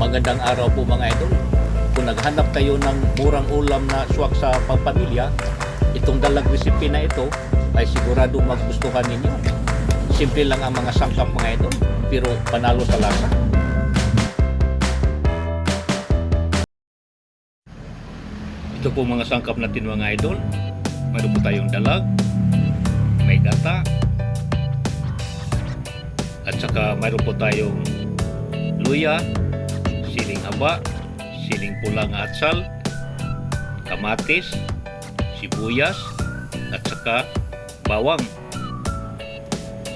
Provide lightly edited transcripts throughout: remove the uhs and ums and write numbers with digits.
Magandang araw po mga idol. Kung naghanap kayo ng murang ulam na swak sa pampamilya, itong dalag recipe na ito ay sigurado magustuhan ninyo. Simple lang ang mga sangkap mga idol, pero panalo sa lasa. Ito po mga sangkap natin mga idol. Mayroon po tayong dalag, may gata, at saka mayroon po tayong luya, siling haba, siling pula nga atsal, kamatis, sibuyas, at saka bawang.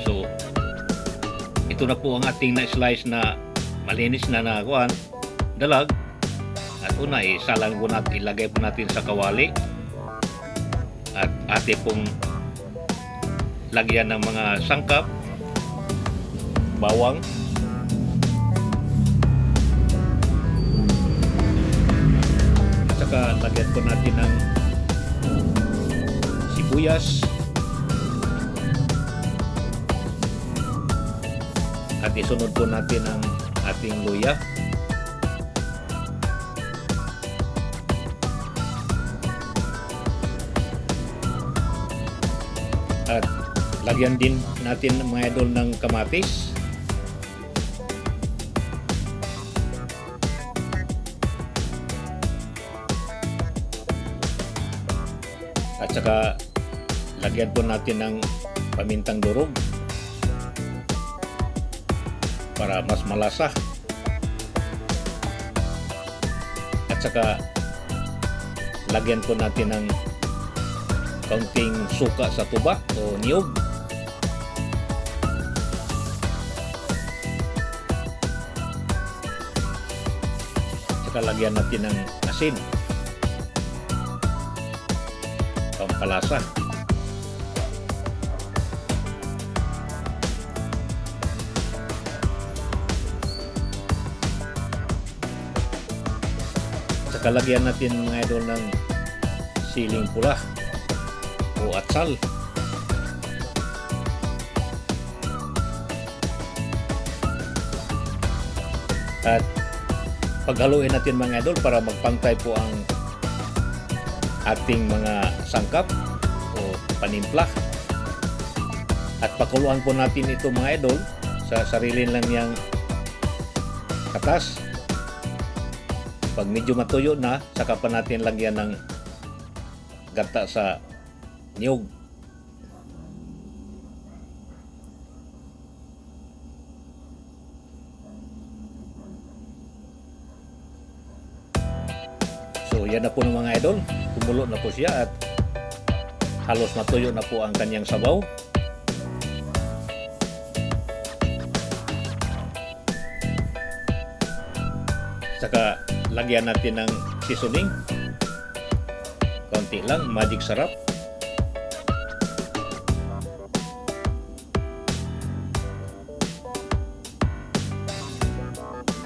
So, ito na po ang ating na-slice na malinis na dalag. At una, isalang po natin, ilagay po natin sa kawali. At ate pong lagyan ng mga sangkap, bawang, lagyan po natin ng sibuyas at isunod po natin ang ating luya at lagyan din natin mga idol ng kamatis at saka lagyan po natin ng pamintang durog para mas malasa at saka lagyan po natin ng kaunting suka sa tuba o niyog at saka lagyan natin ng asin pampalasa. Saka lagyan natin mga idol ng siling pula o atsal. At paghaluin natin mga idol para magpantay po ang ating mga sangkap o panimpla at pakuluan po natin ito mga idol sa sarili lang niyang katas. Pag medyo matuyo na, saka pa natin lagyan ng gata sa niyog. So yan na po ng mga idol, kumulo na po siya at halos matuyo na po ang kanyang sabaw. Saka lagyan natin ng seasoning, konti lang, magic sarap.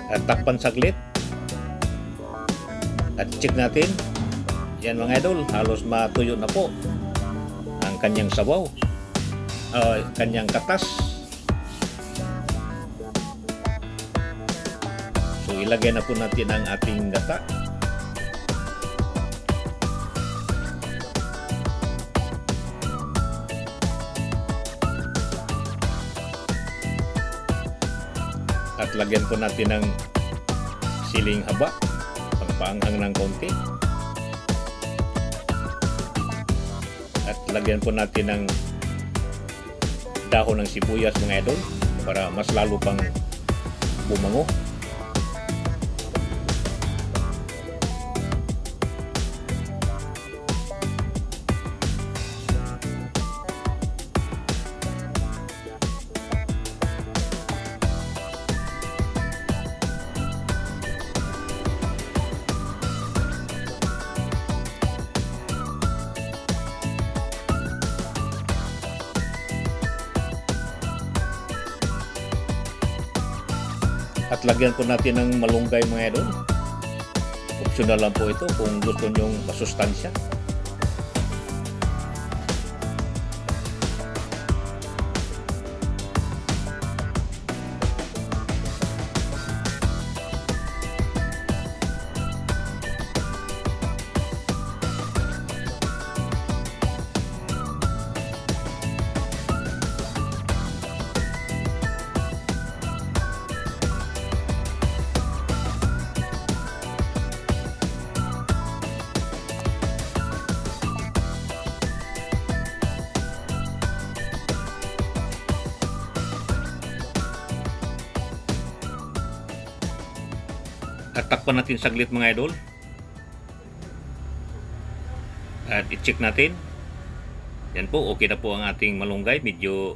At takpan saglit at check natin. Yan mga idol, halos matuyo na po ang kanyang sabaw, kanyang katas. So ilagay na po natin ang ating gata. At lagyan po natin ng siling haba, pangpaanghang ng konti. At lagyan po natin ng dahon ng sibuyas mga idol para mas lalo pang bumango. At lagyan po natin ng malunggay mga idol. Optional lang po ito kung gusto nyong masustansya. At takpan natin saglit mga idol. At i-check natin. Yan po, okay na po ang ating malunggay. Medyo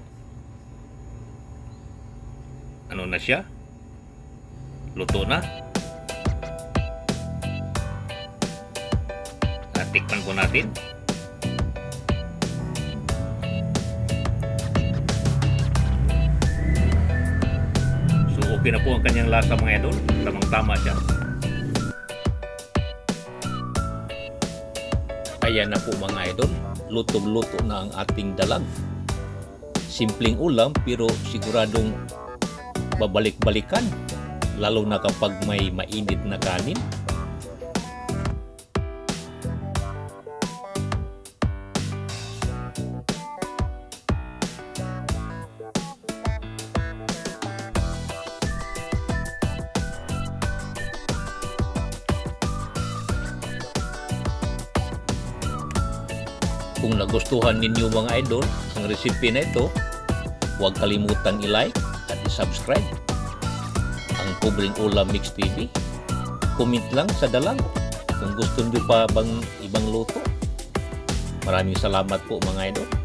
ano na siya. Luto na. At tikman po natin. So okay na po ang kanyang lasa mga idol. Tamang-tama siya. Ayan na po mga idol, lutong-luto na ang ating dalag. Simpleng ulam pero siguradong babalik-balikan, lalo na kapag may mainit na kanin. Kung nagustuhan ninyo mga idol ang recipe na ito, huwag kalimutan i-like at i-subscribe ang Pobreng Ulam Mix TV. Comment lang sa dalang kung gusto nyo pa bang ibang luto. Maraming salamat po mga idol.